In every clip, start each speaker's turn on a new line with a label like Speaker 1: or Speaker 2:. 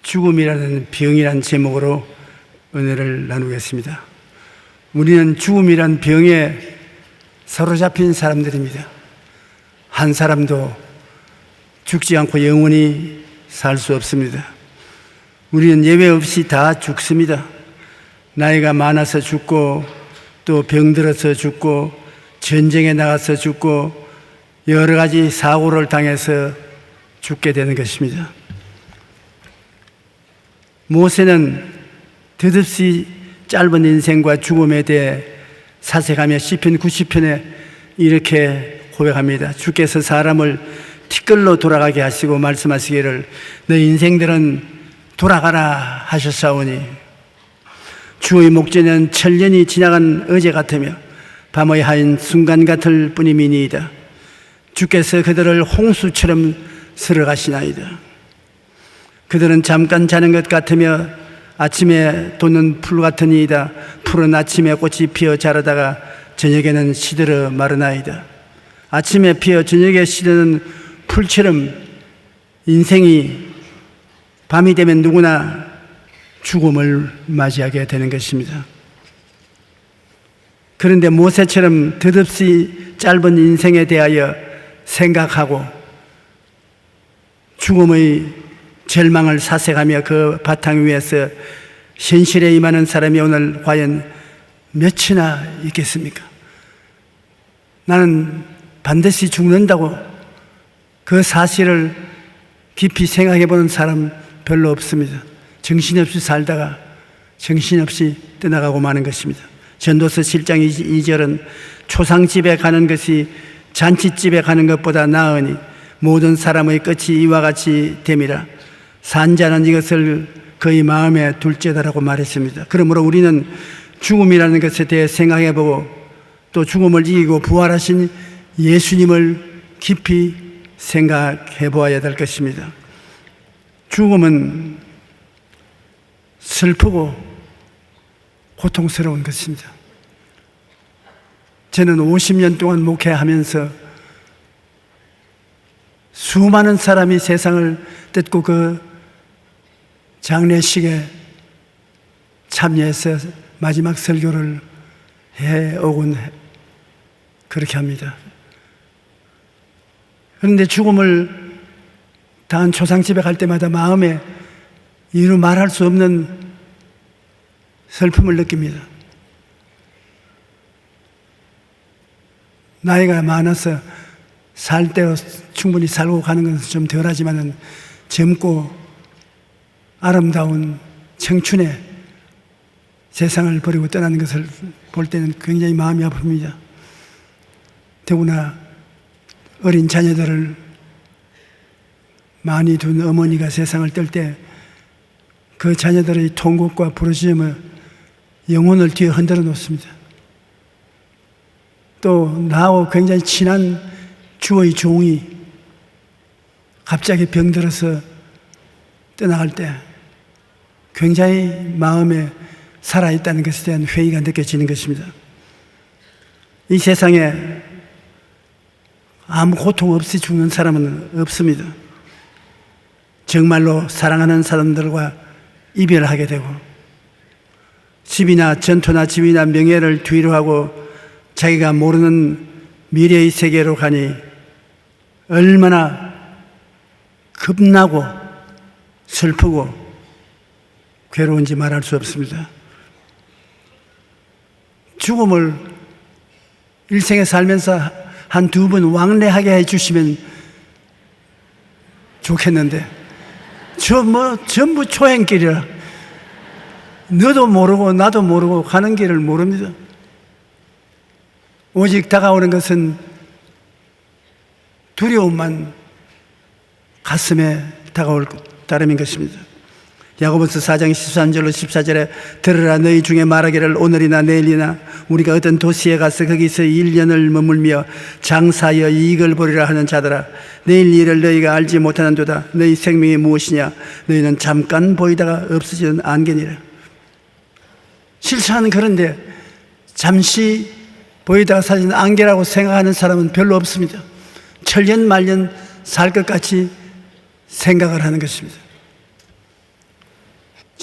Speaker 1: 죽음이라는 병이란 제목으로 은혜를 나누겠습니다. 우리는 죽음이란 병에 사로잡힌 사람들입니다. 한 사람도 죽지 않고 영원히 살 수 없습니다. 우리는 예외 없이 다 죽습니다. 나이가 많아서 죽고, 또 병들어서 죽고, 전쟁에 나가서 죽고, 여러 가지 사고를 당해서 죽게 되는 것입니다. 모세는 덧없이 짧은 인생과 죽음에 대해 사색하며 시편 90편에 이렇게 고백합니다. 주께서 사람을 티끌로 돌아가게 하시고 말씀하시기를 너 인생들은 돌아가라 하셨사오니 주의 목전에는 천년이 지나간 어제 같으며 밤의 하얀 순간 같을 뿐이니이다. 주께서 그들을 홍수처럼 쓸어가시나이다. 그들은 잠깐 자는 것 같으며 아침에 돋는 풀 같으니이다. 풀은 아침에 꽃이 피어 자라다가 저녁에는 시들어 마르나이다. 아침에 피어 저녁에 시드는 풀처럼 인생이 밤이 되면 누구나 죽음을 맞이하게 되는 것입니다. 그런데 모세처럼 덧없이 짧은 인생에 대하여 생각하고 죽음의 절망을 사색하며 그 바탕 위에서 현실에 임하는 사람이 오늘 과연 몇이나 있겠습니까? 나는 반드시 죽는다고 그 사실을 깊이 생각해 보는 사람 별로 없습니다. 정신없이 살다가 정신없이 떠나가고 마는 것입니다. 전도서 7장 2절은 초상집에 가는 것이 잔치집에 가는 것보다 나으니 모든 사람의 끝이 이와 같이 됨이라. 산자는 이것을 그의 마음에 둘째다라고 말했습니다. 그러므로 우리는 죽음이라는 것에 대해 생각해보고 또 죽음을 이기고 부활하신 예수님을 깊이 생각해 보아야 될 것입니다. 죽음은 슬프고 고통스러운 것입니다. 저는 50년 동안 목회하면서 수많은 사람이 세상을 뜯고 그 장례식에 참여해서 마지막 설교를 해오곤 그렇게 합니다. 그런데 죽음을 당한 초상집에 갈 때마다 마음에 이루 말할 수 없는 슬픔을 느낍니다. 나이가 많아서 살 대로 충분히 살고 가는 것은 좀 덜하지만은 젊고 아름다운 청춘에 세상을 버리고 떠나는 것을 볼 때는 굉장히 마음이 아픕니다. 더구나 어린 자녀들을 많이 둔 어머니가 세상을 뜰 때 그 자녀들의 통곡과 부르짖음을 영혼을 뒤에 흔들어 놓습니다. 또 나하고 굉장히 친한 주의 종이 갑자기 병들어서 떠나갈 때 굉장히 마음에 살아있다는 것에 대한 회의가 느껴지는 것입니다. 이 세상에 아무 고통 없이 죽는 사람은 없습니다. 정말로 사랑하는 사람들과 이별하게 되고 집이나 전토나 지위나 명예를 뒤로 하고 자기가 모르는 미래의 세계로 가니 얼마나 겁나고 슬프고 괴로운지 말할 수 없습니다. 죽음을 일생에 살면서 한 두 번 왕래하게 해주시면 좋겠는데 전부 초행길이라 너도 모르고 나도 모르고 가는 길을 모릅니다. 오직 다가오는 것은 두려움만 가슴에 다가올 따름인 것입니다. 야고보서 4장 13절로 14절에 들으라 너희 중에 말하기를 오늘이나 내일이나 우리가 어떤 도시에 가서 거기서 1년을 머물며 장사하여 이익을 보리라 하는 자들아 내일 일을 너희가 알지 못하는도다. 너희 생명이 무엇이냐 너희는 잠깐 보이다가 없어지는 안개니라. 실상은 그런데 잠시 보이다가 사라지는 안개라고 생각하는 사람은 별로 없습니다. 천년 만년 살 것 같이 생각을 하는 것입니다.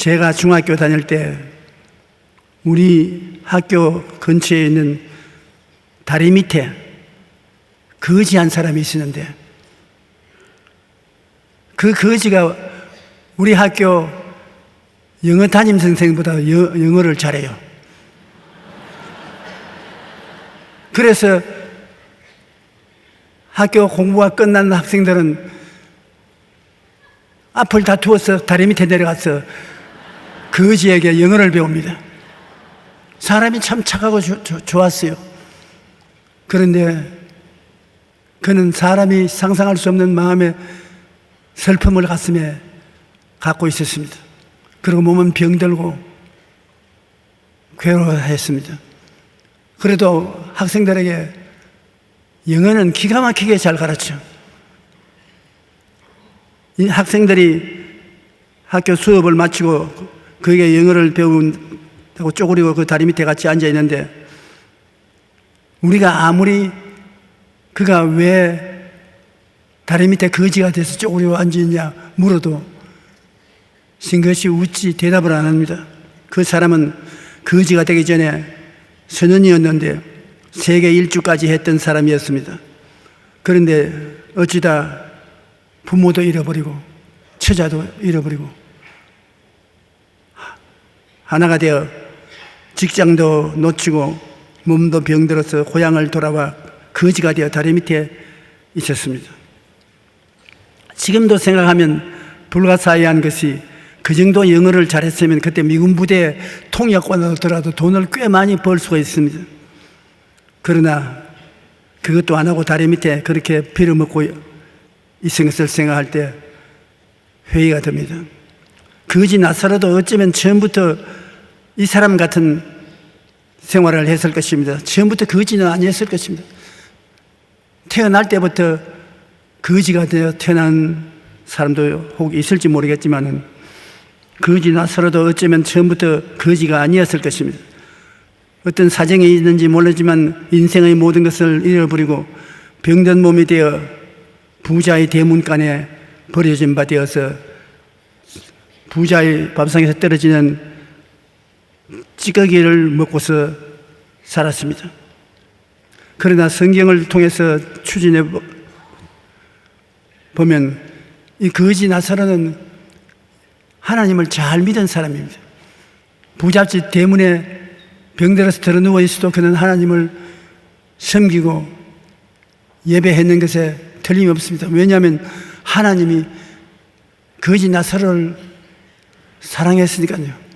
Speaker 1: 제가 중학교 다닐 때 우리 학교 근처에 있는 다리 밑에 거지 한 사람이 있었는데 그 거지가 우리 학교 영어 담임 선생보다 영어를 잘해요. 그래서 학교 공부가 끝난 학생들은 앞을 다투어서 다리 밑에 내려가서 거지에게 영어를 배웁니다. 사람이 참 착하고 좋았어요. 그런데 그는 사람이 상상할 수 없는 마음의 슬픔을 가슴에 갖고 있었습니다. 그리고 몸은 병들고 괴로워했습니다. 그래도 학생들에게 영어는 기가 막히게 잘 가르쳐. 이 학생들이 학교 수업을 마치고 그에게 영어를 배운다고 쪼그리고 그 다리 밑에 같이 앉아 있는데 우리가 아무리 그가 왜 다리 밑에 거지가 돼서 쪼그리고 앉아있냐 물어도 싱긋이 웃지 대답을 안 합니다. 그 사람은 거지가 되기 전에 선원이었는데 세계 일주까지 했던 사람이었습니다. 그런데 어찌다 부모도 잃어버리고 처자도 잃어버리고 하나가 되어 직장도 놓치고 몸도 병들어서 고향을 돌아와 거지가 되어 다리 밑에 있었습니다. 지금도 생각하면 불가사의한 것이 그 정도 영어를 잘했으면 그때 미군 부대 통역관으로 들어도 돈을 꽤 많이 벌 수가 있습니다. 그러나 그것도 안 하고 다리 밑에 그렇게 빌어먹고 있은 것을 생각할 때 회의가 됩니다. 거지 나사로도 어쩌면 처음부터 이 사람 같은 생활을 했을 것입니다. 처음부터 거지는 아니었을 것입니다. 태어날 때부터 거지가 되어 태어난 사람도 혹 있을지 모르겠지만 거지 나사로도 어쩌면 처음부터 거지가 아니었을 것입니다. 어떤 사정이 있는지 모르지만 인생의 모든 것을 잃어버리고 병든 몸이 되어 부자의 대문간에 버려진 바 되어서 부자의 밥상에서 떨어지는 찌꺼기를 먹고서 살았습니다. 그러나 성경을 통해서 추진해 보면 이 거지 나사로는 하나님을 잘 믿은 사람입니다. 부잣집 대문에 병들어서 들어 누워 있어도 그는 하나님을 섬기고 예배했는 것에 틀림이 없습니다. 왜냐하면 하나님이 거지 나사로를 사랑했으니까요.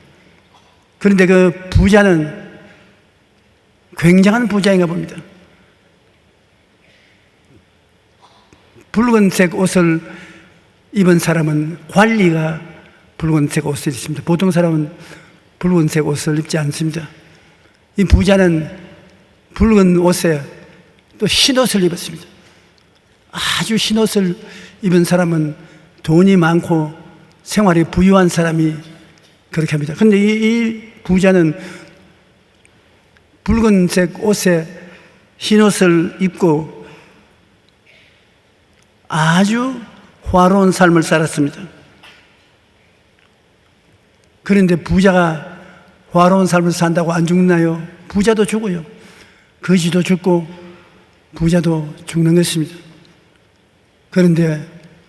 Speaker 1: 그런데 그 부자는 굉장한 부자인가 봅니다. 붉은색 옷을 입은 사람은 관리가 붉은색 옷을 입습니다. 보통 사람은 붉은색 옷을 입지 않습니다. 이 부자는 붉은 옷에 또 흰 옷을 입었습니다. 아주 흰 옷을 입은 사람은 돈이 많고 생활이 부유한 사람이 그렇게 합니다. 그런데 이 부자는 붉은색 옷에 흰 옷을 입고 아주 화로운 삶을 살았습니다. 그런데 부자가 화로운 삶을 산다고 안 죽나요? 부자도 죽어요. 거지도 죽고 부자도 죽는 것입니다. 그런데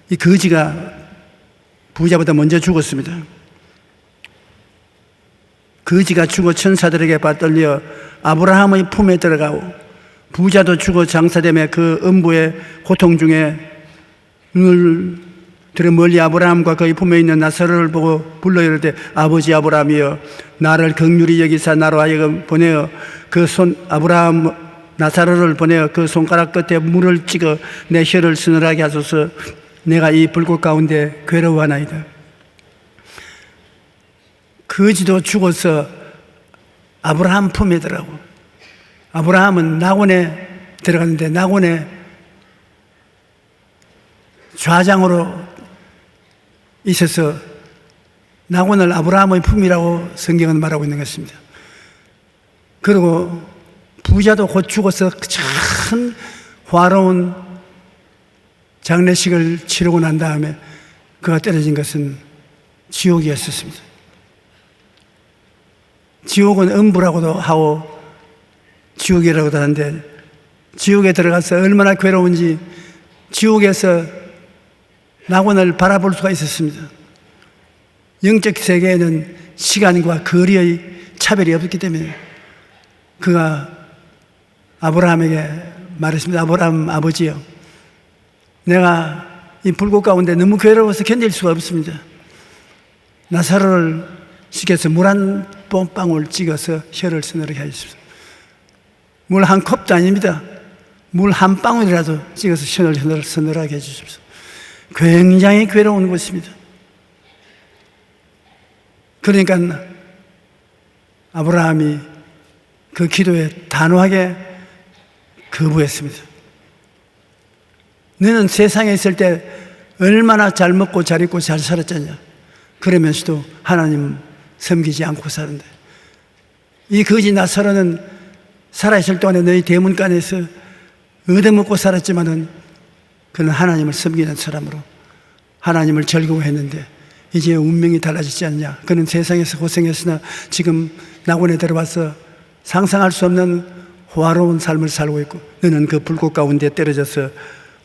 Speaker 1: 이 거지가 부자보다 먼저 죽었습니다. 거지가 죽어 천사들에게 받들려 아브라함의 품에 들어가고 부자도 죽어 장사됨에 그 음부의 고통 중에 눈을 들어 멀리 아브라함과 그의 품에 있는 나사로를 보고 불러 이르되 아버지 아브라함이여 나를 긍휼히 여기사 나로 하여금 보내어 그 아브라함 나사로를 보내어 그 손가락 끝에 물을 찍어 내 혀를 서늘하게 하소서. 내가 이 불꽃 가운데 괴로워하나이다. 거지도 죽어서 아브라함 품에 들어가고 아브라함은 낙원에 들어갔는데 낙원에 좌장으로 있어서 낙원을 아브라함의 품이라고 성경은 말하고 있는 것입니다. 그리고 부자도 곧 죽어서 참 화로운 장례식을 치르고 난 다음에 그가 떨어진 것은 지옥이었습니다. 지옥은 음부라고도 하고 지옥이라고도 하는데, 지옥에 들어가서 얼마나 괴로운지 지옥에서 낙원을 바라볼 수가 있었습니다. 영적 세계에는 시간과 거리의 차별이 없기 때문에 그가 아브라함에게 말했습니다. 아브라함 아버지요, 내가 이 불꽃 가운데 너무 괴로워서 견딜 수가 없습니다. 나사로를 시켜서 물 한 방울 찍어서 혀를 서늘하게 하십시오. 물 한 컵도 아닙니다. 물 한 방울이라도 찍어서 혀를 서늘하게 해주십시오. 굉장히 괴로운 곳입니다. 그러니까 아브라함이 그 기도에 단호하게 거부했습니다. 너는 세상에 있을 때 얼마나 잘 먹고 잘 입고 잘 살았잖냐. 그러면서도 하나님 섬기지 않고 사는데, 이 거지 나사로는 살아있을 동안에 너희 대문간에서 얻어먹고 살았지만은 그는 하나님을 섬기는 사람으로 하나님을 즐거워했는데 이제 운명이 달라지지 않냐. 그는 세상에서 고생했으나 지금 낙원에 들어와서 상상할 수 없는 호화로운 삶을 살고 있고, 너는 그 불꽃 가운데 떨어져서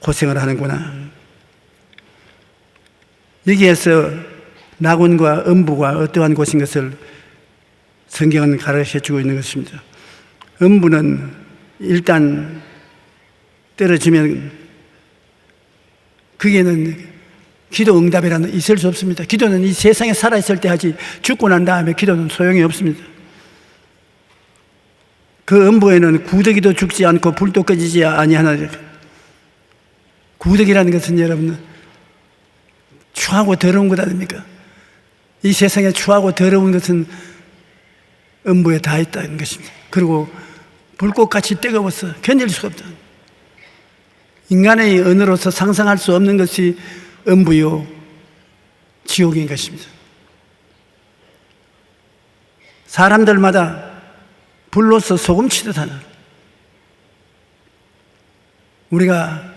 Speaker 1: 고생을 하는구나. 여기에서 낙원과 음부가 어떠한 곳인 것을 성경은 가르쳐주고 있는 것입니다. 음부는 일단 떨어지면 거기에는 기도 응답이라는 있을 수 없습니다. 기도는 이 세상에 살아있을 때 하지, 죽고 난 다음에 기도는 소용이 없습니다. 그 음부에는 구더기도 죽지 않고 불도 꺼지지 아니하나. 구더기라는 것은 여러분 추하고 더러운 것 아닙니까? 이 세상에 추하고 더러운 것은 음부에 다 있다는 것입니다. 그리고 불꽃같이 뜨거워서 견딜 수가 없다. 인간의 언어로서 상상할 수 없는 것이 음부요 지옥인 것입니다. 사람들마다 불로서 소금치듯 하는, 우리가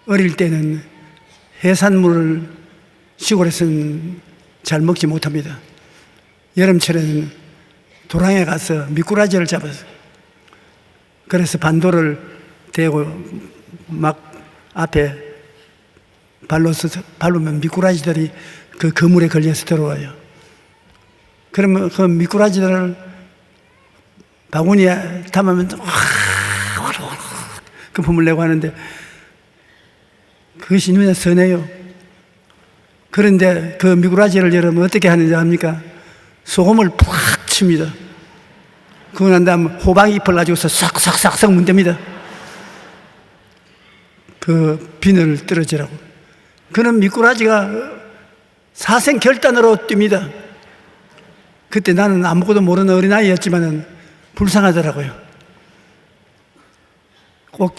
Speaker 1: 어릴 때는 해산물을 시골에서는 잘 먹지 못합니다. 여름철에는 도랑에 가서 미꾸라지를 잡아서, 그래서 반도를 대고 막 앞에 발로서 밟으면 미꾸라지들이 그 그물에 걸려서 들어와요. 그러면 그 미꾸라지들을 바구니에 담으면 그 품을 내고 하는데 그것이 눈에 선해요. 그런데 그 미꾸라지를 여러분 어떻게 하는지 압니까? 소금을 푹 칩니다. 그러고 난 다음 호박 잎을 가지고서 싹싹싹싹 문댑니다. 그 비늘 떨어지라고. 그는 미꾸라지가 사생결단으로 뜁니다. 그때 나는 아무것도 모르는 어린아이였지만 불쌍하더라고요. 꼭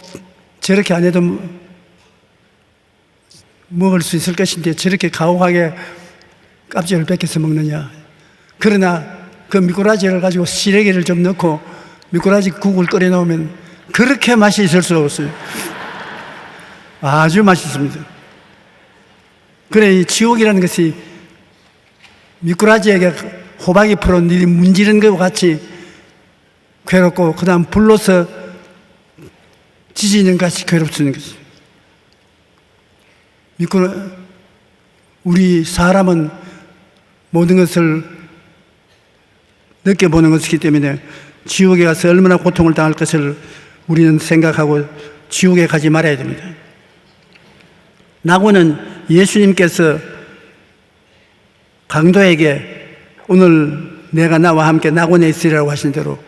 Speaker 1: 저렇게 안 해도 먹을 수 있을 것인데 저렇게 가혹하게 껍질을 벗겨서 먹느냐. 그러나 그 미꾸라지를 가지고 시래기를 좀 넣고 미꾸라지 국을 끓여 놓으면 그렇게 맛이 있을 수가 없어요. 아주 맛있습니다. 그래, 이 지옥이라는 것이 미꾸라지에게 호박이 풀어 니리 문지른 것과 같이 괴롭고, 그 다음 불로서 지지는 것이 괴롭습니다. 우리 사람은 모든 것을 느껴보는 것이기 때문에 지옥에 가서 얼마나 고통을 당할 것을 우리는 생각하고 지옥에 가지 말아야 됩니다. 낙원은 예수님께서 강도에게 오늘 내가 나와 함께 낙원에 있으리라고 하신 대로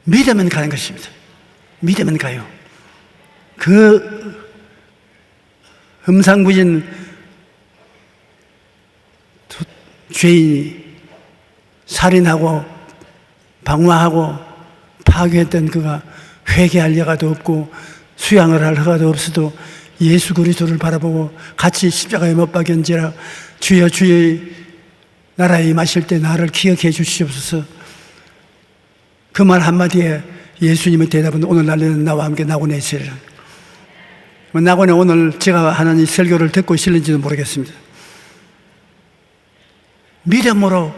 Speaker 1: 믿으면 가는 것입니다. 믿으면 가요. 그 흠상부진 죄인이 살인하고 방화하고 파괴했던 그가 회개할 여가도 없고 수양을 할 허가도 없어도 예수 그리스도를 바라보고 같이 십자가에 못 박연지라 주여 주의 나라에 임하실 때 나를 기억해 주시옵소서. 그 말 한마디에 예수님의 대답은 오늘 날에는 나와 함께 낙원에 있으리라. 낙원에 오늘 제가 하는 이 설교를 듣고 있을는지도 모르겠습니다. 믿음으로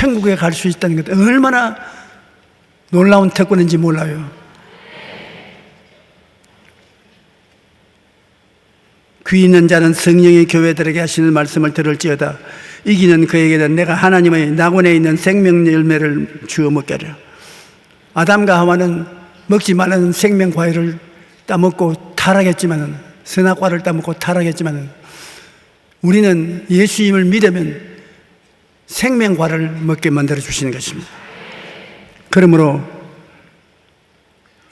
Speaker 1: 천국에 갈 수 있다는 것, 얼마나 놀라운 특권인지 몰라요. 귀 있는 자는 성령의 교회들에게 하시는 말씀을 들을지어다. 이기는 그에게는 내가 하나님의 낙원에 있는 생명 열매를 주어 먹게 하리라. 아담과 하와는 먹지 말라는 생명 과일을 따먹고 타락했지만은, 선악과를 따먹고 타락했지만은, 우리는 예수님을 믿으면 생명과를 먹게 만들어 주시는 것입니다. 그러므로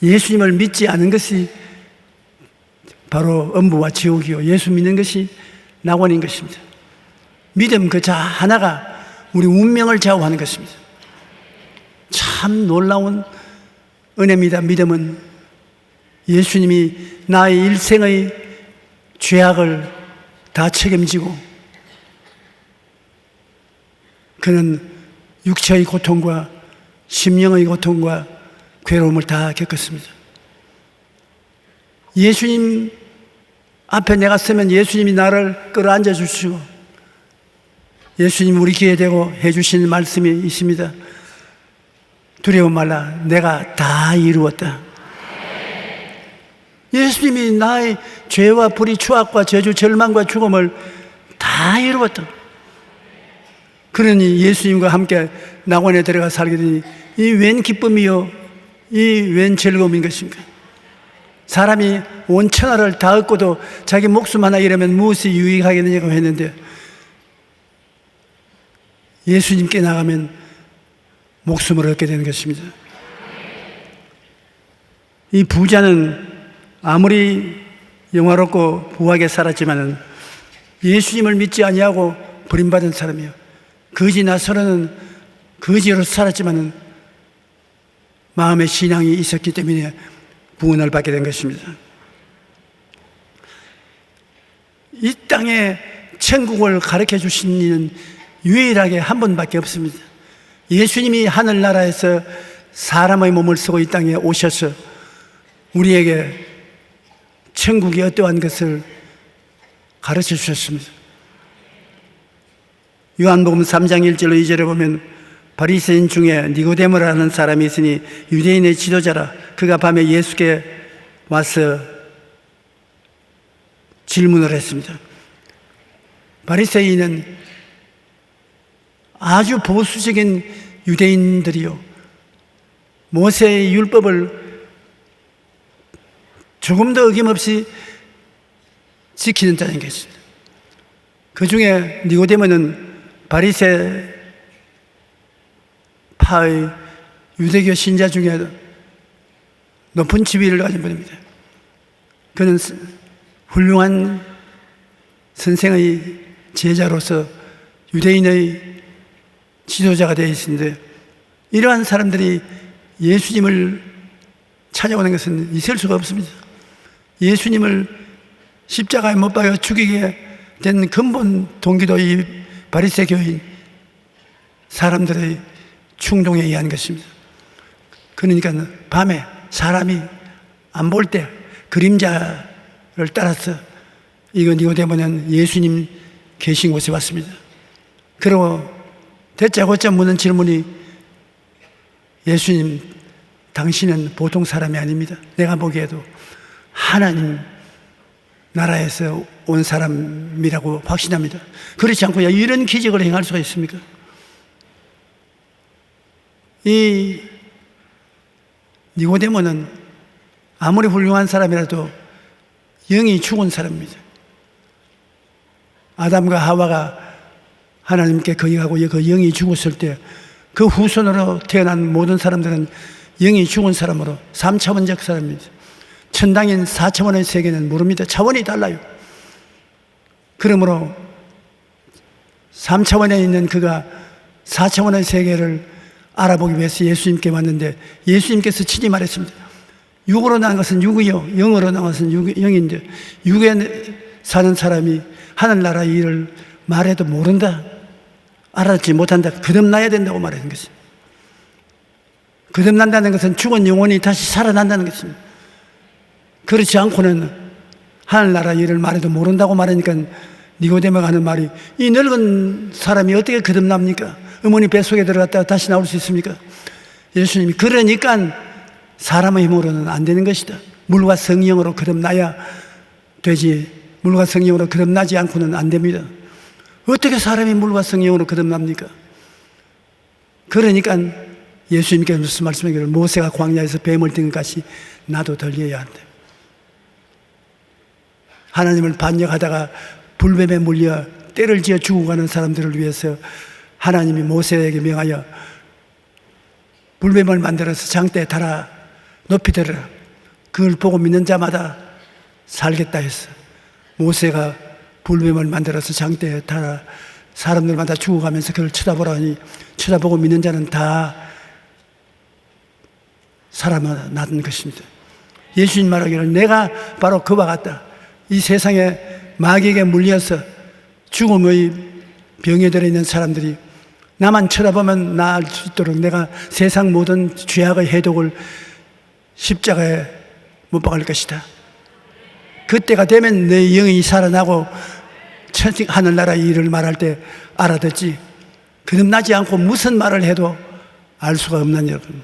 Speaker 1: 예수님을 믿지 않은 것이 바로 엄부와 지옥이요, 예수 믿는 것이 낙원인 것입니다. 믿음 그 자 하나가 우리 운명을 좌우하는 것입니다. 참 놀라운 은혜입니다. 믿음은 예수님이 나의 일생의 죄악을 다 책임지고, 그는 육체의 고통과 심령의 고통과 괴로움을 다 겪었습니다. 예수님 앞에 내가 서면 예수님이 나를 끌어안아 주시고, 예수님이 우리 귀에 대고 해주시는 말씀이 있습니다. 두려워 말라, 내가 다 이루었다. 예수님이 나의 죄와 불의, 추악과 저주, 절망과 죽음을 다 이루었다. 그러니 예수님과 함께 낙원에 들어가 살게 되니 이 웬 기쁨이요, 이 웬 즐거움인 것입니까? 사람이 온 천하를 다 얻고도 자기 목숨 하나 잃으면 무엇이 유익하겠느냐고 했는데, 예수님께 나가면 목숨을 얻게 되는 것입니다. 이 부자는 아무리 영화롭고 부하게 살았지만은 예수님을 믿지 아니하고 버림받은 사람이요, 거지 나서로는 거지로 살았지만은 마음의 신앙이 있었기 때문에 구원을 받게 된 것입니다. 이 땅에 천국을 가르쳐 주신 이는 유일하게 한 분밖에 없습니다. 예수님이 하늘나라에서 사람의 몸을 쓰고 이 땅에 오셔서 우리에게 천국이 어떠한 것을 가르쳐 주셨습니다. 요한복음 3장 1절로 2절에 보면, 바리새인 중에 니고데모라는 사람이 있으니 유대인의 지도자라. 그가 밤에 예수께 와서 질문을 했습니다. 바리새인은 아주 보수적인 유대인들이요, 모세의 율법을 조금도 어김없이 지키는 자인 것입니다. 그 중에 니고데모는 바리새 파의 유대교 신자 중에 높은 지위를 가진 분입니다. 그는 훌륭한 선생의 제자로서 유대인의 지도자가 되어 있는데, 이러한 사람들이 예수님을 찾아오는 것은 있을 수가 없습니다. 예수님을 십자가에 못 박아 죽이게 된 근본 동기도 이 바리새교인 사람들의 충동에 의한 것입니다. 그러니까 밤에 사람이 안 볼 때 그림자를 따라서 이거 니고데모는 예수님 계신 곳에 왔습니다. 그리고 대짜고짜 묻는 질문이, 예수님, 당신은 보통 사람이 아닙니다. 내가 보기에도 하나님 나라에서 온 사람이라고 확신합니다. 그렇지 않고 이런 기적을 행할 수가 있습니까? 이 니고데모는 아무리 훌륭한 사람이라도 영이 죽은 사람입니다. 아담과 하와가 하나님께 거역하고 그 영이 죽었을 때 그 후손으로 태어난 모든 사람들은 영이 죽은 사람으로 3차원적 사람입니다. 천당인 4차원의 세계는 모릅니다. 차원이 달라요. 그러므로 3차원에 있는 그가 4차원의 세계를 알아보기 위해서 예수님께 왔는데, 예수님께서 친히 말했습니다. 육으로 난 것은 육이요, 영으로 난 것은 영인데, 육에 사는 사람이 하늘나라 일을 말해도 모른다, 알아듣지 못한다, 거듭나야 된다고 말하는 것입니다. 거듭난다는 것은 죽은 영혼이 다시 살아난다는 것입니다. 그렇지 않고는 하늘나라 일을 말해도 모른다고 말하니까 니고데모가 하는 말이, 이 늙은 사람이 어떻게 거듭납니까? 어머니 뱃속에 들어갔다가 다시 나올 수 있습니까? 예수님이 그러니까 사람의 힘으로는 안 되는 것이다. 물과 성령으로 거듭나야 되지, 물과 성령으로 거듭나지 않고는 안 됩니다. 어떻게 사람이 물과 성령으로 거듭납니까? 그러니까 예수님께서 무슨 말씀하기를 모세가 광야에서 뱀을 든 것같이 나도 덜려야 한다. 하나님을 반역하다가 불뱀에 물려 때를 지어 죽어가는 사람들을 위해서 하나님이 모세에게 명하여 불뱀을 만들어서 장대에 달아 높이 들어라. 그걸 보고 믿는 자마다 살겠다 했어. 모세가 불뱀을 만들어서 장대에 달아 사람들마다 죽어가면서 그걸 쳐다보라니 쳐다보고 믿는 자는 다 살아나는 것입니다. 예수님 말하기를 내가 바로 그와 같다. 이 세상에 마귀에게 물려서 죽음의 병에 들어있는 사람들이 나만 쳐다보면 나을 수 있도록 내가 세상 모든 죄악의 해독을 십자가에 못 박을 것이다. 그때가 되면 내 영이 살아나고 하늘나라의 일을 말할 때 알아듣지, 거듭나지 않고 무슨 말을 해도 알 수가 없는 여러분.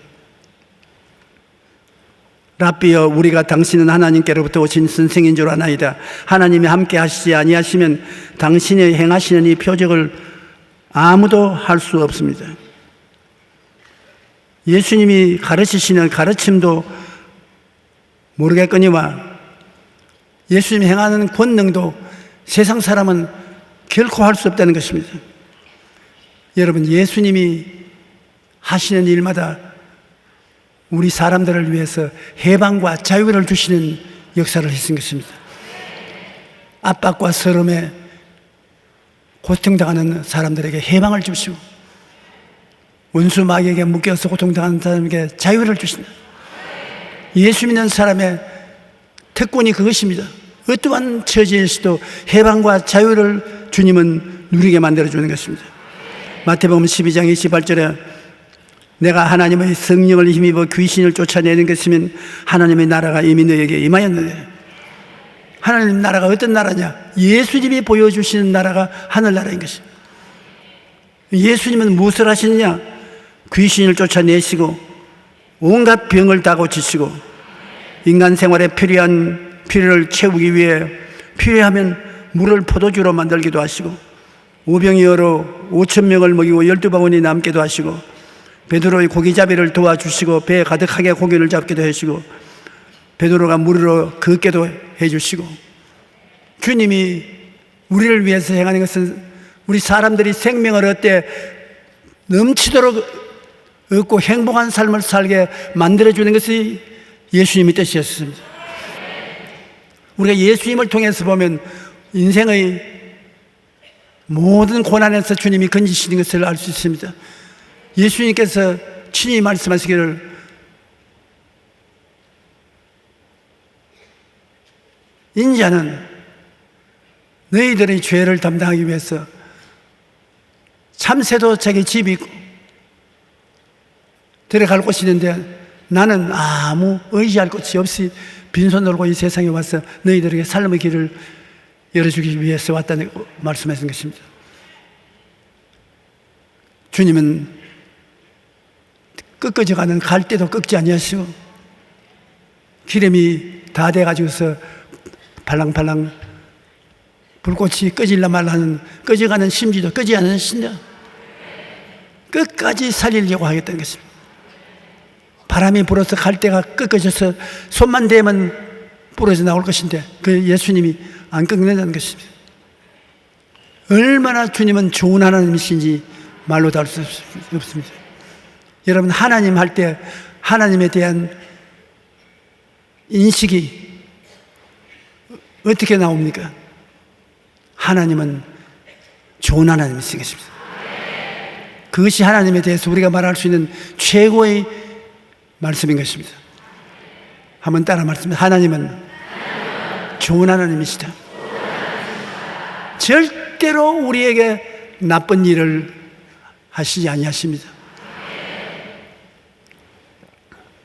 Speaker 1: 랍비여, 우리가 당신은 하나님께로부터 오신 선생인 줄 아나이다. 하나님이 함께 하시지 아니하시면 당신이 행하시는 이 표적을 아무도 할 수 없습니다. 예수님이 가르치시는 가르침도 모르겠거니와 예수님이 행하는 권능도 세상 사람은 결코 할 수 없다는 것입니다. 여러분, 예수님이 하시는 일마다 우리 사람들을 위해서 해방과 자유를 주시는 역사를 하신 것입니다. 압박과 서름에 고통당하는 사람들에게 해방을 주시고 원수 마귀에게 묶여서 고통당하는 사람에게 자유를 주신다. 예수 믿는 사람의 특권이 그것입니다. 어떠한 처지에서도 해방과 자유를 주님은 누리게 만들어주는 것입니다. 마태복음 12장 28절에 내가 하나님의 성령을 힘입어 귀신을 쫓아내는 것이면 하나님의 나라가 이미 너에게 임하였느냐. 하나님 나라가 어떤 나라냐? 예수님이 보여주시는 나라가 하늘나라인 것입니다. 예수님은 무엇을 하시느냐? 귀신을 쫓아내시고 온갖 병을 다 고치시고 인간 생활에 필요한 필요를 채우기 위해 필요하면 물을 포도주로 만들기도 하시고 오병이어로 5,000명을 먹이고 12바구니 남기도 하시고 베드로의 고기잡이를 도와주시고 배에 가득하게 고기를 잡기도 하시고 베드로가 물으로 걷게도 해주시고 주님이 우리를 위해서 행하는 것은 우리 사람들이 생명을 얻되 넘치도록 얻고 행복한 삶을 살게 만들어주는 것이 예수님의 뜻이었습니다. 우리가 예수님을 통해서 보면 인생의 모든 고난에서 주님이 건지시는 것을 알 수 있습니다. 예수님께서 친히 말씀하시기를 인자는 너희들의 죄를 담당하기 위해서 참새도 자기 집이 있고 들어갈 곳이 있는데 나는 아무 의지할 곳이 없이 빈손 들고 이 세상에 와서 너희들에게 삶의 길을 열어주기 위해서 왔다는 말씀하신 것입니다. 주님은 꺾어져 가는 갈대도 꺾지 아니하시고 기름이 다 돼가지고서 발랑발랑 불꽃이 꺼질라 말라는 꺼져가는 심지도 꺼지 않으신다. 끝까지 살리려고 하겠다는 것입니다. 바람이 불어서 갈대가 꺾어져서 손만 대면 부러져 나올 것인데 그 예수님이 안 꺾는다는 것입니다. 얼마나 주님은 좋은 하나님이신지 말로 다 할 수 없습니다. 여러분, 하나님 할 때 하나님에 대한 인식이 어떻게 나옵니까? 하나님은 좋은 하나님이신 것입니다. 그것이 하나님에 대해서 우리가 말할 수 있는 최고의 말씀인 것입니다. 한번 따라 말씀해. 하나님은 좋은 하나님이시다. 절대로 우리에게 나쁜 일을 하시지 아니하십니다.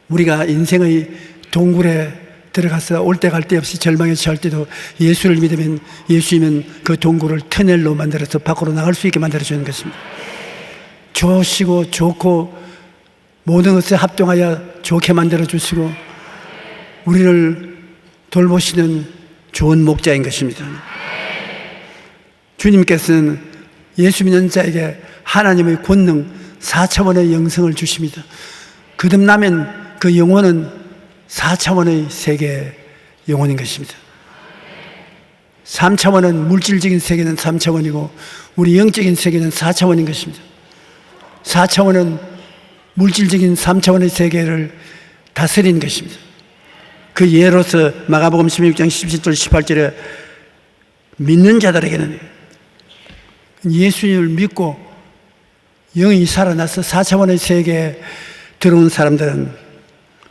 Speaker 1: 우리가 인생의 동굴에 들어가서 올 때 갈 데 없이 절망에 처할 때도 예수를 믿으면 예수님은 그 동굴을 터널로 만들어서 밖으로 나갈 수 있게 만들어주는 것입니다. 좋으시고 좋고 모든 것을 합동하여 좋게 만들어 주시고 우리를 돌보시는 좋은 목자인 것입니다. 주님께서는 예수 믿는 자에게 하나님의 권능 4차원의 영성을 주십니다. 거듭나면 그 영혼은 4차원의 세계의 영혼인 것입니다. 3차원은 물질적인 세계는 3차원이고 우리 영적인 세계는 4차원인 것입니다. 4차원은 물질적인 3차원의 세계를 다스리는 것입니다. 그 예로서 마가복음 16장 17절 18절에 믿는 자들에게는 예수님을 믿고 영이 살아나서 4차원의 세계에 들어온 사람들은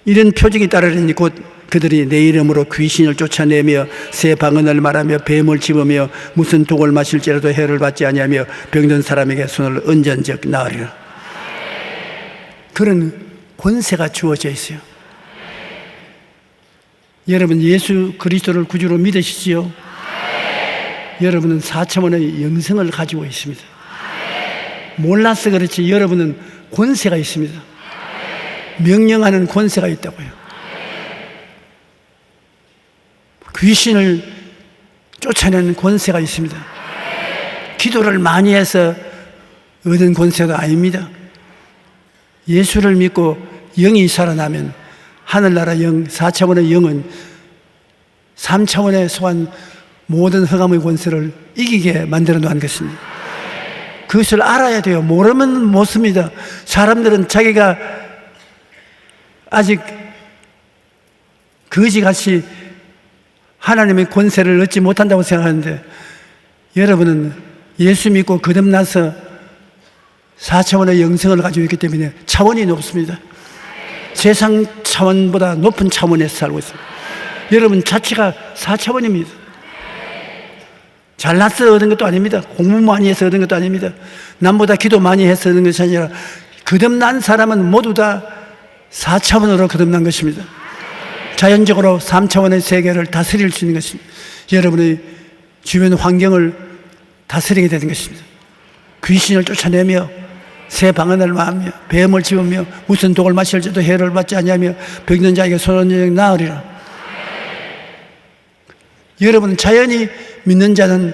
Speaker 1: 이런 표적이 따르리니 곧 그들이 내 이름으로 귀신을 쫓아내며 새 방언을 말하며 뱀을 집으며 무슨 독을 마실지라도 해를 받지 아니하며 병든 사람에게 손을 얹은즉 나으리라. 그런 권세가 주어져 있어요. 여러분 예수 그리스도를 구주로 믿으시지요? 여러분은 4차원의 영성을 가지고 있습니다. 몰라서 그렇지 여러분은 권세가 있습니다. 명령하는 권세가 있다고요. 귀신을 쫓아내는 권세가 있습니다. 기도를 많이 해서 얻은 권세가 아닙니다. 예수를 믿고 영이 살아나면 하늘나라 영, 4차원의 영은 3차원에 속한 모든 흑암의 권세를 이기게 만들어 놓은 것입니다. 그것을 알아야 돼요. 모르면 못 씁니다. 사람들은 자기가 아직 거지같이 하나님의 권세를 얻지 못한다고 생각하는데 여러분은 예수 믿고 거듭나서 4차원의 영성을 가지고 있기 때문에 차원이 높습니다. 세상 차원보다 높은 차원에서 살고 있습니다. 여러분 자체가 4차원입니다. 잘나서 얻은 것도 아닙니다. 공부 많이 해서 얻은 것도 아닙니다. 남보다 기도 많이 해서 얻은 것이 아니라 거듭난 사람은 모두 다 4차원으로 거듭난 것입니다. 자연적으로 3차원의 세계를 다스릴 수 있는 것입니다. 여러분의 주변 환경을 다스리게 되는 것입니다. 귀신을 쫓아내며 새 방언을 말하며 뱀을 집으며 무슨 독을 마실지도 해를 받지 아니하며 병든 자에게 손을 얹으며 나으리라. 여러분 자연히 믿는 자는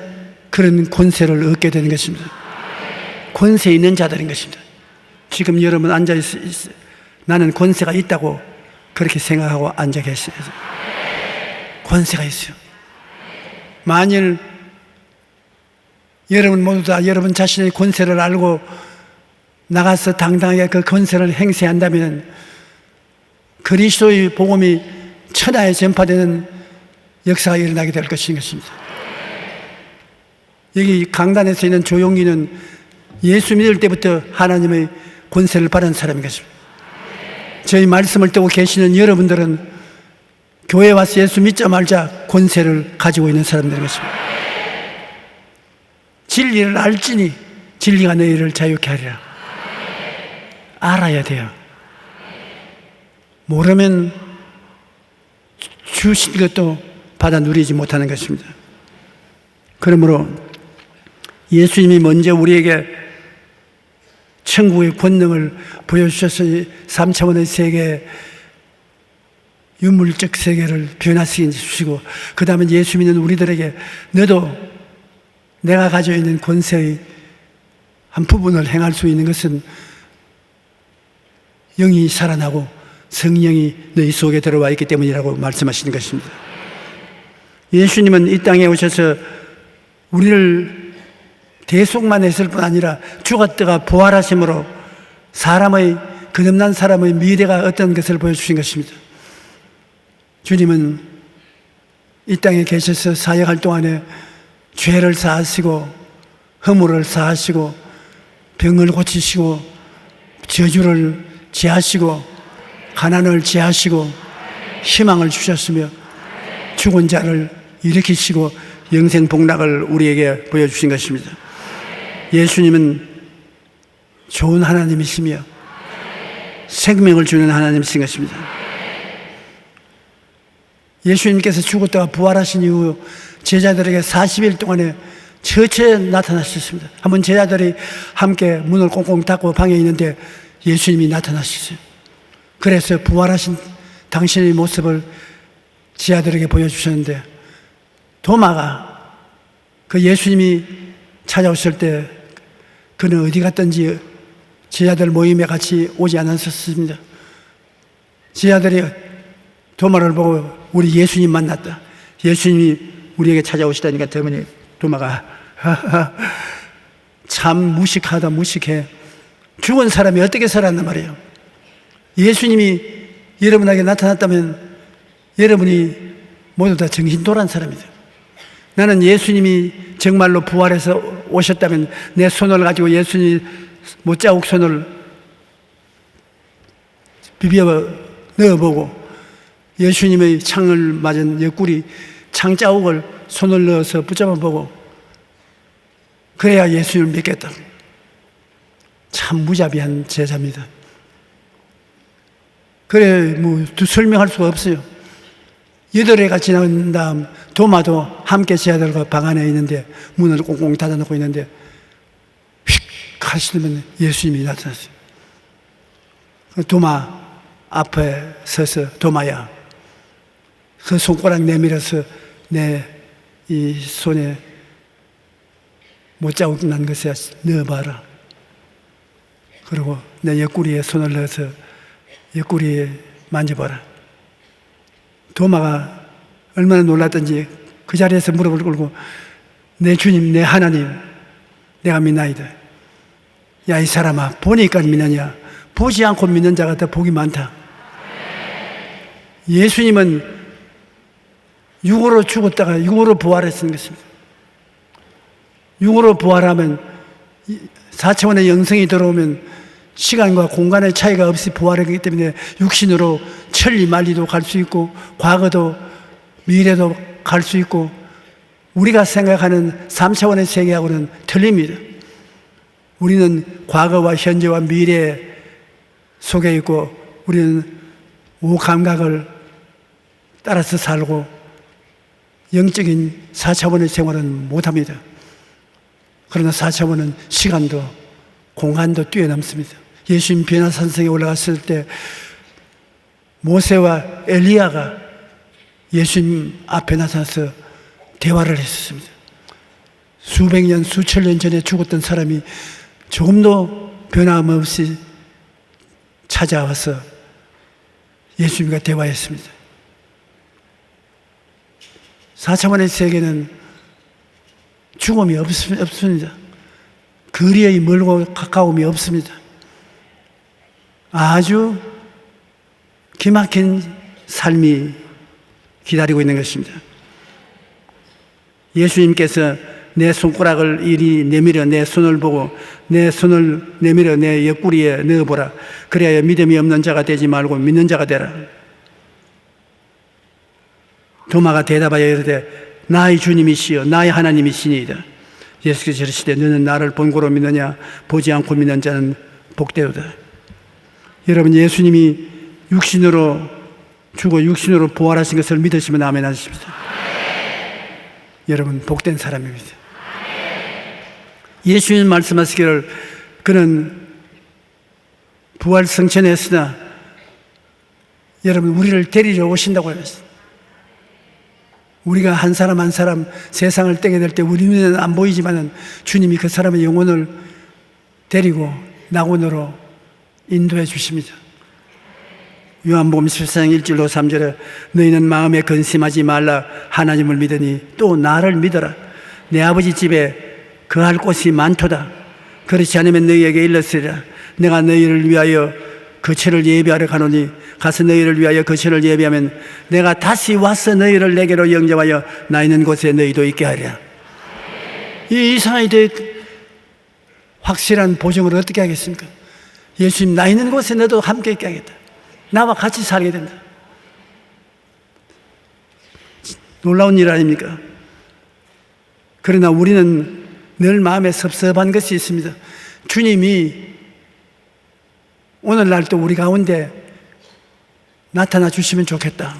Speaker 1: 그런 권세를 얻게 되는 것입니다. 권세 있는 자들인 것입니다. 지금 여러분 앉아 있어요. 나는 권세가 있다고 그렇게 생각하고 앉아 계세요. 권세가 있어요. 만일 여러분 모두 다 여러분 자신의 권세를 알고 나가서 당당하게 그 권세를 행세한다면 그리스도의 복음이 천하에 전파되는 역사가 일어나게 될 것입니다. 여기 강단에서 있는 조용기는 예수 믿을 때부터 하나님의 권세를 받은 사람인 것입니다. 저희 말씀을 듣고 계시는 여러분들은 교회 와서 예수 믿자 말자 권세를 가지고 있는 사람들인 것입니다. 진리를 알지니 진리가 너희를 자유케 하리라. 알아야 돼요. 모르면 주신 것도 받아 누리지 못하는 것입니다. 그러므로 예수님이 먼저 우리에게 천국의 권능을 보여주셔서 3차원의 세계, 유물적 세계를 변화시켜 주시고 그 다음에 예수 믿는 우리들에게 너도 내가 가지고 있는 권세의 한 부분을 행할 수 있는 것은 영이 살아나고 성령이 너희 속에 들어와 있기 때문이라고 말씀하시는 것입니다. 예수님은 이 땅에 오셔서 우리를 대속만 했을 뿐 아니라 죽었다가 부활하심으로 사람의 거듭난 사람의 미래가 어떤 것을 보여주신 것입니다. 주님은 이 땅에 계셔서 사역할 동안에 죄를 사하시고 허물을 사하시고 병을 고치시고 저주를 제하시고 가난을 제하시고 희망을 주셨으며 죽은 자를 일으키시고 영생 복락을 우리에게 보여주신 것입니다. 예수님은 좋은 하나님이시며 생명을 주는 하나님이신 것입니다. 예수님께서 죽었다가 부활하신 이후 제자들에게 40일 동안에 처처에 나타나셨습니다. 한번 제자들이 함께 문을 꽁꽁 닫고 방에 있는데 예수님이 나타나셨어요. 그래서 부활하신 당신의 모습을 제자들에게 보여주셨는데, 도마가 그 예수님이 찾아오실 때 그는 어디 갔든지 제자들 모임에 같이 오지 않았었습니다. 제자들이 도마를 보고 우리 예수님 만났다, 예수님이 우리에게 찾아오시다니까 때문에 도마가 참 무식하다, 무식해. 죽은 사람이 어떻게 살았단 말이에요. 예수님이 여러분에게 나타났다면 여러분이 모두 다 정신 돌아온 사람이다. 나는 예수님이 정말로 부활해서 오셨다면 내 손을 가지고 예수님 못자국 손을 비벼 넣어보고 예수님의 창을 맞은 옆구리 창자국을 손을 넣어서 붙잡아보고 그래야 예수님을 믿겠다. 참 무자비한 제자입니다. 그래 설명할 수가 없어요. 8회가 지난 다음 도마도 함께 제자들과 방 안에 있는데 문을 꽁꽁 닫아놓고 있는데 휙 하시면 예수님이 나타났어요. 도마 앞에 서서 도마야, 그 손가락 내밀어서 내 이 손에 못자국 난 것에 넣어봐라. 그리고 내 옆구리에 손을 넣어서 옆구리에 만져봐라. 도마가 얼마나 놀랐던지 그 자리에서 무릎을 꿇고 내 주님, 내 하나님, 내가 믿나이다. 야, 이 사람아, 보니까 믿느냐? 보지 않고 믿는 자가 더 복이 많다. 예수님은 육으로 죽었다가 육으로 부활했던 것입니다. 육으로 부활하면 4차원의 영성이 들어오면 시간과 공간의 차이가 없이 부활하기 때문에 육신으로 천리 만리도 갈 수 있고 과거도 미래도 갈 수 있고 우리가 생각하는 3차원의 세계하고는 틀립니다. 우리는 과거와 현재와 미래 속에 있고 우리는 오감각을 따라서 살고 영적인 4차원의 생활은 못합니다. 그러나 4차원은 시간도 공간도 뛰어넘습니다. 예수님 변화산성에 올라갔을 때 모세와 엘리야가 예수님 앞에 나타나서 대화를 했었습니다. 수백 년, 수천 년 전에 죽었던 사람이 조금도 변함없이 찾아와서 예수님과 대화했습니다. 4차원의 세계는 죽음이 없습니다. 거리의 멀고 가까움이 없습니다. 아주 기막힌 삶이 기다리고 있는 것입니다. 예수님께서 내 손가락을 이리 내밀어 내 손을 보고 내 손을 내밀어 내 옆구리에 넣어보라. 그래야 믿음이 없는 자가 되지 말고 믿는 자가 되라. 도마가 대답하여 이르되 나의 주님이시여 나의 하나님이시니이다. 예수께서 이르시되 너는 나를 본고로 믿느냐? 보지 않고 믿는 자는 복되도다. 여러분, 예수님이 육신으로 죽어 육신으로 부활하신 것을 믿으시면 아멘 하십시다. 여러분, 복된 사람입니다. 예수님 말씀하시기를 그는 부활 성천했으나 여러분 우리를 데리러 오신다고 했습니다. 우리가 한 사람 한 사람 세상을 떼게 될 때 우리는 안 보이지만은 주님이 그 사람의 영혼을 데리고 낙원으로 인도해 주십니다. 요한복음 14장 1절로 3절에 너희는 마음에 근심하지 말라. 하나님을 믿으니 또 나를 믿어라. 내 아버지 집에 거할 곳이 많도다. 그렇지 않으면 너희에게 일렀으리라. 내가 너희를 위하여 거처를 예비하러 가노니 가서 너희를 위하여 거처를 예비하면 내가 다시 와서 너희를 내게로 영접하여 나 있는 곳에 너희도 있게 하리라. 이 이상에 대해 확실한 보증을 어떻게 하겠습니까? 예수님, 나 있는 곳에 너도 함께 있게 하겠다. 나와 같이 살게 된다. 놀라운 일 아닙니까? 그러나 우리는 늘 마음에 섭섭한 것이 있습니다. 주님이 오늘날도 우리 가운데 나타나 주시면 좋겠다.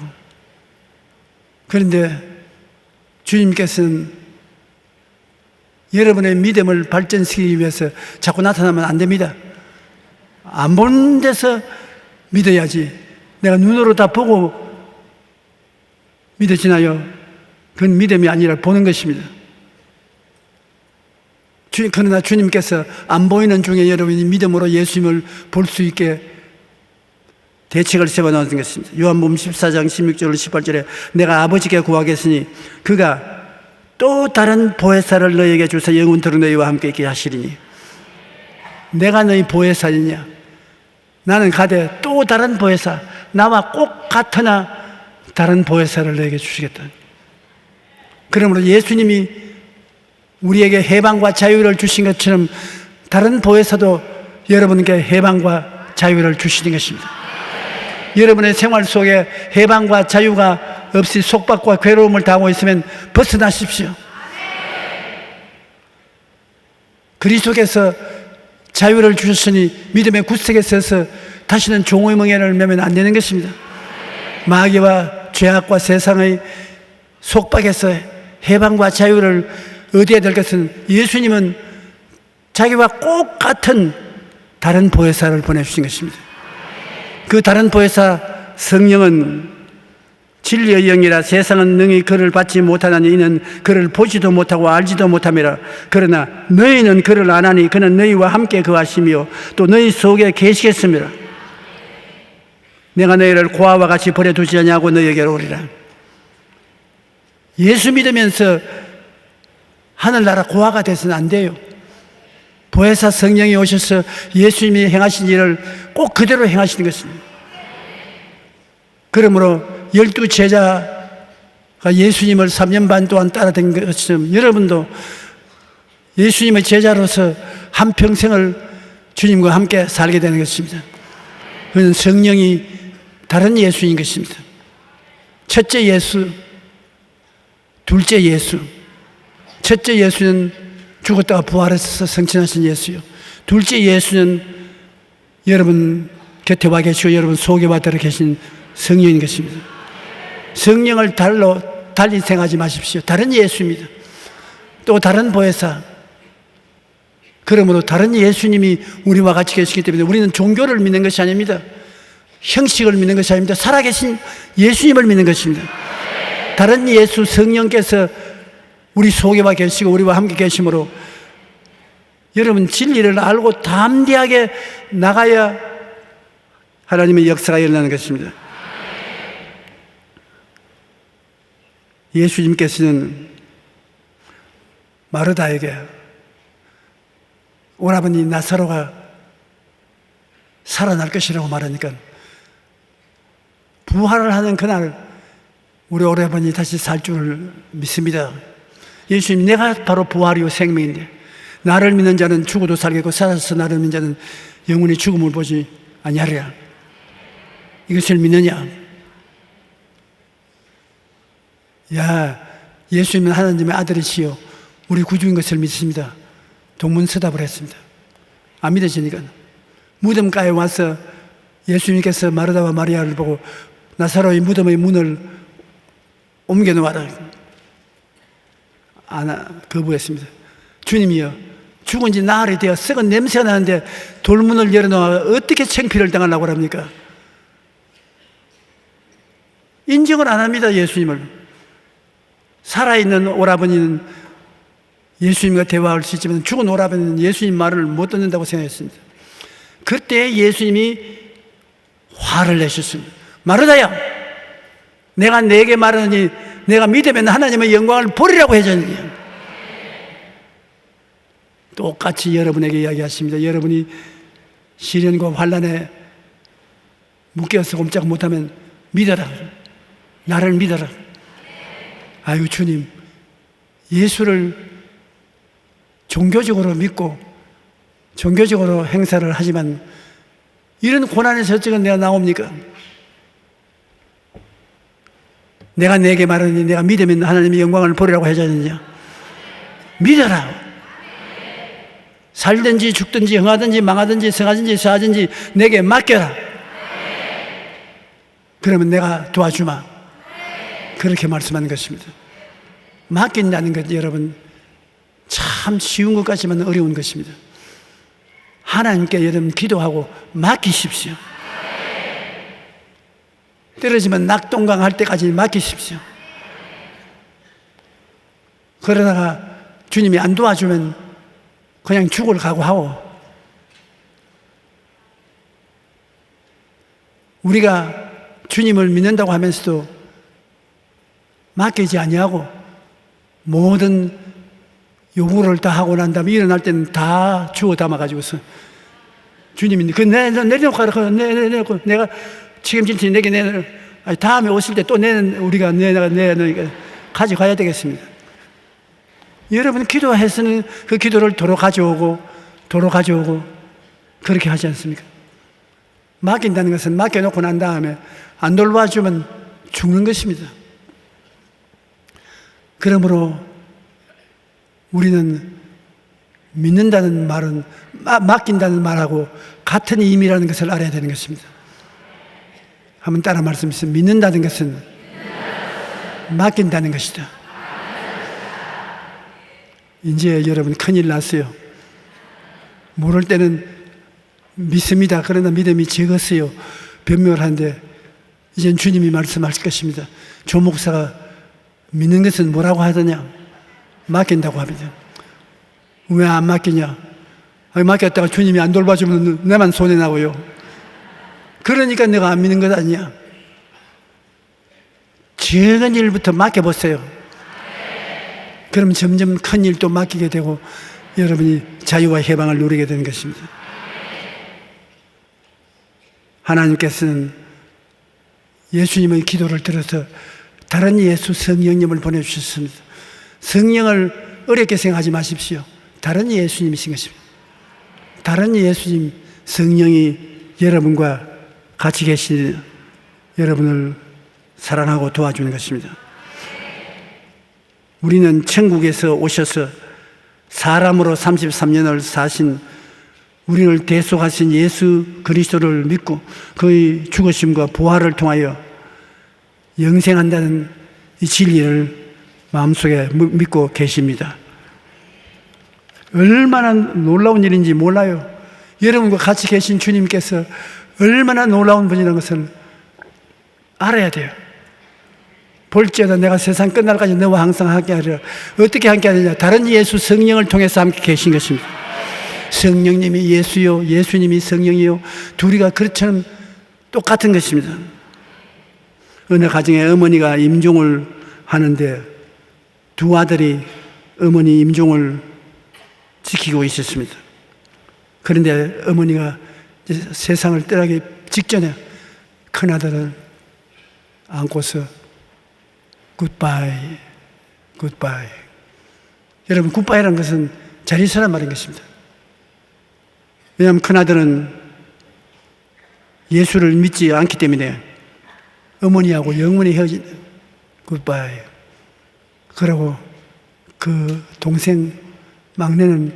Speaker 1: 그런데 주님께서는 여러분의 믿음을 발전시키기 위해서 자꾸 나타나면 안 됩니다. 안 보는 데서 믿어야지. 내가 눈으로 다 보고 믿어지나요? 그건 믿음이 아니라 보는 것입니다. 그러나 주님께서 안 보이는 중에 여러분이 믿음으로 예수님을 볼 수 있게 대책을 세워놓은 것입니다. 요한복음 14장 16절 18절에 내가 아버지께 구하겠으니 그가 또 다른 보혜사를 너희에게 주사 영원토록 너희와 함께 있게 하시리니. 내가 너희 보혜사이냐? 나는 가되 또 다른 보혜사, 나와 꼭 같으나 다른 보혜사를 너희에게 주시겠다. 그러므로 예수님이 우리에게 해방과 자유를 주신 것처럼 다른 보혜사도 여러분께 해방과 자유를 주시는 것입니다. 여러분의 생활 속에 해방과 자유가 없이 속박과 괴로움을 당하고 있으면 벗어나십시오. 그리스도께서 자유를 주셨으니 믿음의 구석에 서서 다시는 종의 멍에를 매면 안 되는 것입니다. 마귀와 죄악과 세상의 속박에서 해방과 자유를 얻어야 될 것은 예수님은 자기와 꼭 같은 다른 보혜사를 보내주신 것입니다. 그 다른 보혜사 성령은 진리의 영이라 세상은 능히 그를 받지 못하나니 이는 그를 보지도 못하고 알지도 못함이라. 그러나 너희는 그를 아나니 그는 너희와 함께 거하시며 또 너희 속에 계시겠습니다. 내가 너희를 고아와 같이 버려두지 않냐고 너희에게로 오리라. 예수 믿으면서 하늘나라 고아가 돼서는 안 돼요. 보혜사 성령이 오셔서 예수님이 행하신 일을 꼭 그대로 행하시는 것입니다. 그러므로 12 제자가 예수님을 3년 반 동안 따라다닌 것처럼 여러분도 예수님의 제자로서 한평생을 주님과 함께 살게 되는 것입니다. 그는 성령이 다른 예수인 것입니다. 첫째 예수, 둘째 예수. 첫째 예수는 죽었다가 부활해서 성천하신 예수요. 둘째 예수는 여러분 곁에 와 계시고 여러분 속에 와 들어 계신 성령인 것입니다. 성령을 달리 생각하지 마십시오. 다른 예수입니다. 또 다른 보혜사. 그러므로 다른 예수님이 우리와 같이 계시기 때문에 우리는 종교를 믿는 것이 아닙니다. 형식을 믿는 것이 아닙니다. 살아계신 예수님을 믿는 것입니다. 다른 예수 성령께서 우리 속에 와 계시고 우리와 함께 계시므로 여러분 진리를 알고 담대하게 나가야 하나님의 역사가 일어나는 것입니다. 예수님께서는 마르다에게 오라버니 나사로가 살아날 것이라고 말하니까 부활을 하는 그날 우리 오라버니 다시 살 줄을 믿습니다. 예수님, 내가 바로 부활이요 생명인데 나를 믿는 자는 죽어도 살겠고 살아서 나를 믿는 자는 영원히 죽음을 보지 아니하리라. 이것을 믿느냐? 야, 예수님은 하나님의 아들이시요 우리 구주인 것을 믿습니다. 동문서답을 했습니다. 안 믿어지니까 무덤가에 와서 예수님께서 마르다와 마리아를 보고 나사로의 무덤의 문을 옮겨놓아라. 거부했습니다. 주님이여, 죽은 지 나흘이 되어 썩은 냄새가 나는데 돌문을 열어놓아 어떻게 창피를 당하려고 합니까? 인정을 안 합니다. 예수님을. 살아있는 오라버니는 예수님과 대화할 수 있지만 죽은 오라버니는 예수님 말을 못 듣는다고 생각했습니다. 그때 예수님이 화를 내셨습니다. 마르다야, 내가 네게 말하니 내가 믿으면 하나님의 영광을 보리라고 해줬느냐. 똑같이 여러분에게 이야기하십니다. 여러분이 시련과 환난에 묶여서 꼼짝 못하면 믿어라. 나를 믿어라. 아유, 주님, 예수를 종교적으로 믿고 종교적으로 행사를 하지만 이런 고난에서 어찌가 내가 나옵니까? 내가 내게 말하니 내가 믿으면 하나님의 영광을 보리라고 하자느냐. 믿어라. 살든지 죽든지 흥하든지 망하든지 성하든지 서하든지 내게 맡겨라. 그러면 내가 도와주마. 그렇게 말씀하는 것입니다. 맡긴다는 것, 여러분, 참 쉬운 것 같지만 어려운 것입니다. 하나님께 여러분 기도하고 맡기십시오. 떨어지면 낙동강 할 때까지 맡기십시오. 그러다가 주님이 안 도와주면 그냥 죽을 각오하고, 우리가 주님을 믿는다고 하면서도 맡기지 아니하고 모든 요구를 다 하고 난 다음에 일어날 때는 다 주워 담아가지고서 주님이 내려놓고 가라, 내려놓고 내가 책임질 테니 내게 내놓으라. 다음에 오실 때 또 우리가 내놓으니까 가져가야 되겠습니다. 여러분 기도해서는 그 기도를 도로 가져오고 그렇게 하지 않습니까? 맡긴다는 것은 맡겨놓고 난 다음에 안 돌봐주면 죽는 것입니다. 그러므로 우리는 믿는다는 말은 맡긴다는 말하고 같은 의미라는 것을 알아야 되는 것입니다. 한번 따라 말씀하세요. 믿는다는 것은 맡긴다는 것이다. 이제 여러분 큰일 났어요. 모를 때는 믿습니다. 그러나 믿음이 적었어요. 변명을 하는데 이젠 주님이 말씀하실 것입니다. 조 목사가 믿는 것은 뭐라고 하더냐? 맡긴다고 합니다. 왜 안 맡기냐? 맡겼다가 주님이 안 돌봐주면 내만 손해나고요. 그러니까 내가 안 믿는 것 아니야. 작은 일부터 맡겨보세요. 그러면 점점 큰 일도 맡기게 되고 여러분이 자유와 해방을 누리게 되는 것입니다. 하나님께서는 예수님의 기도를 들어서 다른 예수 성령님을 보내주셨습니다. 성령을 어렵게 생각하지 마십시오. 다른 예수님이신 것입니다. 다른 예수님 성령이 여러분과 같이 계신 여러분을 사랑하고 도와주는 것입니다. 우리는 천국에서 오셔서 사람으로 33년을 사신 우리를 대속하신 예수 그리스도를 믿고 그의 죽으심과 부활을 통하여 영생한다는 이 진리를 마음속에 믿고 계십니다. 얼마나 놀라운 일인지 몰라요. 여러분과 같이 계신 주님께서 얼마나 놀라운 분이라는 것을 알아야 돼요. 볼지어다 내가 세상 끝날까지 너와 항상 함께하리라. 어떻게 함께하느냐? 다른 예수 성령을 통해서 함께 계신 것입니다. 성령님이 예수요, 예수님이 성령이요, 둘이가 그렇처럼 똑같은 것입니다. 어느 가정에 어머니가 임종을 하는데 두 아들이 어머니 임종을 지키고 있었습니다. 그런데 어머니가 세상을 떠나기 직전에 큰아들을 안고서 굿바이, 굿바이. 여러분, 굿바이라는 것은 잘 있으란 말인 것입니다. 왜냐하면 큰아들은 예수를 믿지 않기 때문에 어머니하고 영원히 헤어진 굿바이. 그러고 그 동생 막내는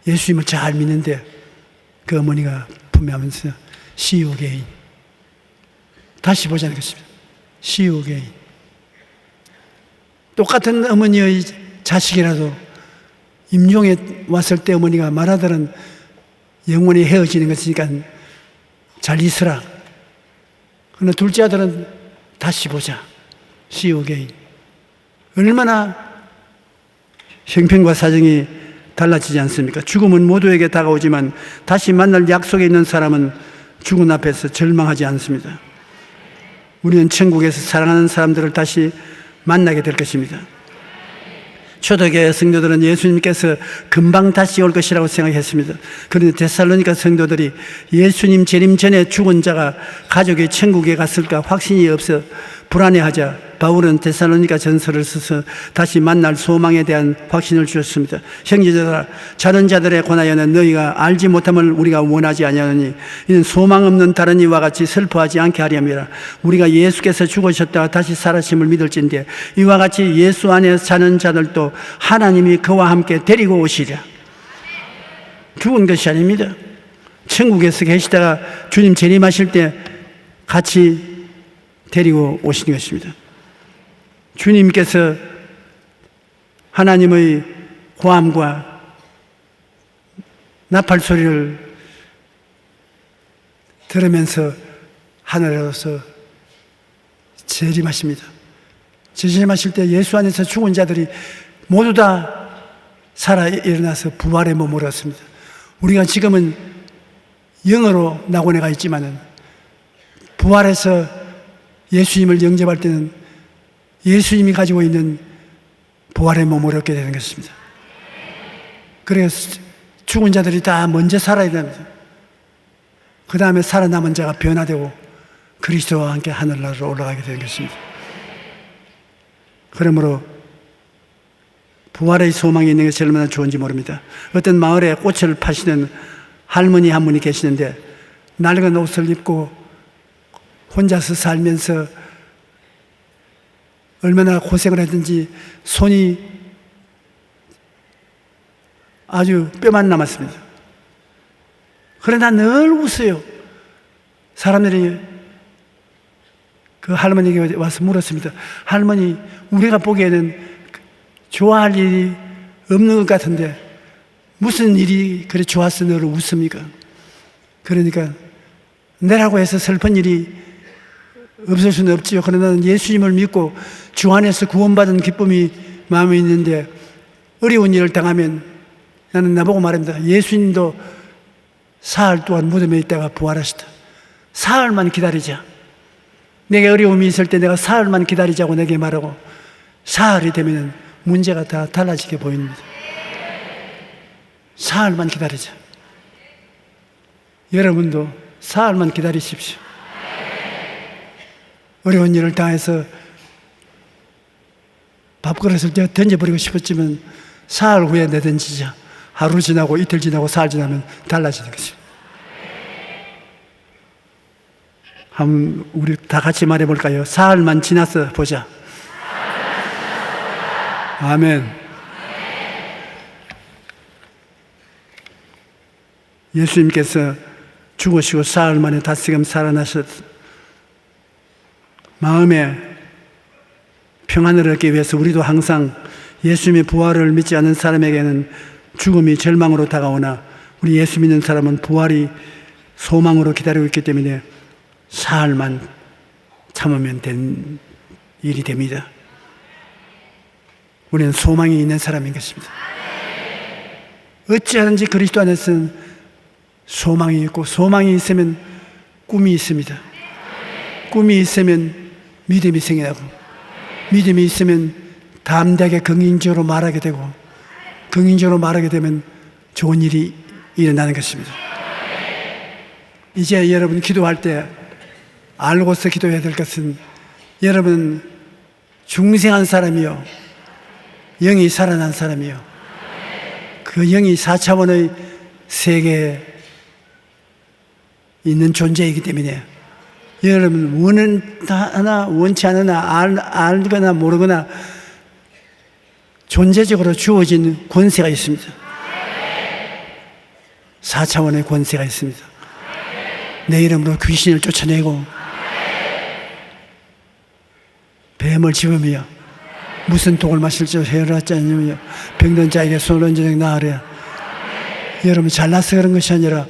Speaker 1: 예수님을 잘 믿는데 그 어머니가 품면하면서 See you again. 다시 보자는 것입니다. See you again. 똑같은 어머니의 자식이라도 임종에 왔을 때 어머니가 말하더는 영원히 헤어지는 것이니까 잘 있으라. 그러나 둘째 아들은 다시 보자. See you again. 얼마나 형편과 사정이 달라지지 않습니까? 죽음은 모두에게 다가오지만 다시 만날 약속에 있는 사람은 죽음 앞에서 절망하지 않습니다. 우리는 천국에서 사랑하는 사람들을 다시 만나게 될 것입니다. 초대교회 성도들은 예수님께서 금방 다시 올 것이라고 생각했습니다. 그런데 데살로니가 성도들이 예수님 재림 전에 죽은 자가 가족이 천국에 갔을까 확신이 없어 불안해하자 바울은 데살로니가 전서를 써서 다시 만날 소망에 대한 확신을 주었습니다. 형제들아, 자는 자들에 관하여는 너희가 알지 못함을 우리가 원하지 아니하노니 이는 소망 없는 다른 이와 같이 슬퍼하지 않게 하려함이라. 우리가 예수께서 죽으셨다가 다시 살아심을 믿을진데 이와 같이 예수 안에 사는 자들도 하나님이 그와 함께 데리고 오시리라. 죽은 것이 아닙니다. 천국에서 계시다가 주님 재림하실 때 같이 데리고 오시는 것입니다. 주님께서 하나님의 고함과 나팔 소리를 들으면서 하늘에서 재림하십니다. 재림하실 때 예수 안에서 죽은 자들이 모두 다 살아 일어나서 부활의 몸으로 왔습니다. 우리가 지금은 영으로 낙원에 가 있지만은 부활해서 예수님을 영접할 때는 예수님이 가지고 있는 부활의 몸을 얻게 되는 것입니다. 그래서 죽은 자들이 다 먼저 살아야 됩니다. 그 다음에 살아남은 자가 변화되고 그리스도와 함께 하늘나라로 올라가게 되는 것입니다. 그러므로 부활의 소망이 있는 것이 얼마나 좋은지 모릅니다. 어떤 마을에 꽃을 파시는 할머니 한 분이 계시는데 낡은 옷을 입고 혼자서 살면서 얼마나 고생을 했든지 손이 아주 뼈만 남았습니다. 그러나 늘 웃어요. 사람들이 그 할머니에게 와서 물었습니다. 할머니, 우리가 보기에는 좋아할 일이 없는 것 같은데 무슨 일이 그래 좋아서 너를 웃습니까? 그러니까 내라고 해서 슬픈 일이 없을 수는 없지요. 그러나 나는 예수님을 믿고 주 안에서 구원받은 기쁨이 마음에 있는데 어려운 일을 당하면 나는 나보고 말합니다. 예수님도 사흘 동안 무덤에 있다가 부활하시다. 사흘만 기다리자. 내게 어려움이 있을 때 내가 사흘만 기다리자고 내게 말하고 사흘이 되면 문제가 다 달라지게 보입니다. 사흘만 기다리자. 여러분도 사흘만 기다리십시오. 어려운 일을 당해서 밥그릇을 던져버리고 싶었지만 사흘 후에 내던지자. 하루 지나고 이틀 지나고 사흘 지나면 달라지는 것입니다. 한번 우리 다 같이 말해볼까요? 사흘만 지나서 보자. 아멘. 예수님께서 죽으시고 사흘 만에 다시금 살아나셨 마음에 평안을 얻기 위해서 우리도 항상 예수님의 부활을 믿지 않는 사람에게는 죽음이 절망으로 다가오나 우리 예수 믿는 사람은 부활이 소망으로 기다리고 있기 때문에 사흘만 참으면 된 일이 됩니다. 우리는 소망이 있는 사람인 것입니다. 어찌하든지 그리스도 안에서는 소망이 있고 소망이 있으면 꿈이 있습니다. 꿈이 있으면 믿음이 생겨나고 믿음이 있으면 담대하게 긍정적으로 말하게 되고 긍정적으로 말하게 되면 좋은 일이 일어나는 것입니다. 이제 여러분 기도할 때 알고서 기도해야 될 것은 여러분 중생한 사람이요 영이 살아난 사람이요 그 영이 4차원의 세계에 있는 존재이기 때문에 여러분 원하나 원치 않으나 알거나 모르거나 존재적으로 주어진 권세가 있습니다. 4차원의 권세가 있습니다. 내 이름으로 귀신을 쫓아내고 뱀을 집으며 무슨 독을 마실지 헤어라지 않으며 병든 자에게 손을 얹어 나으랴. 여러분 잘나서 그런 것이 아니라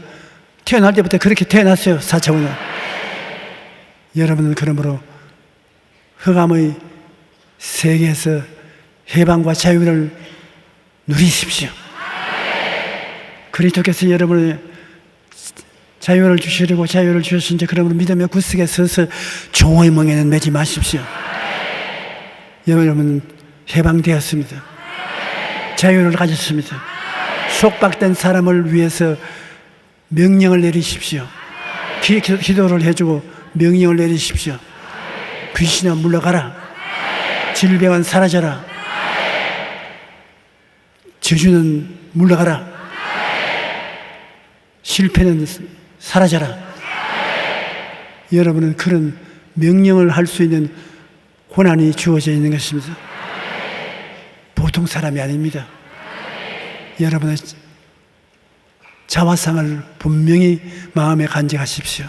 Speaker 1: 태어날 때부터 그렇게 태어났어요. 4차원은. 여러분은 그러므로 흑암의 세계에서 해방과 자유를 누리십시오. 그리스도께서 여러분의 자유를 주시려고 자유를 주셨으니 그러므로 믿음의 굳세게 서서 종의 멍에는 매지 마십시오. 여러분은 해방되었습니다. 자유를 가졌습니다. 속박된 사람을 위해서 명령을 내리십시오. 기도를 해주고 명령을 내리십시오. 귀신아 물러가라. 질병은 사라져라. 저주는 물러가라. 실패는 사라져라. 여러분은 그런 명령을 할 수 있는 권한이 주어져 있는 것입니다. 보통 사람이 아닙니다. 여러분의 자화상을 분명히 마음에 간직하십시오.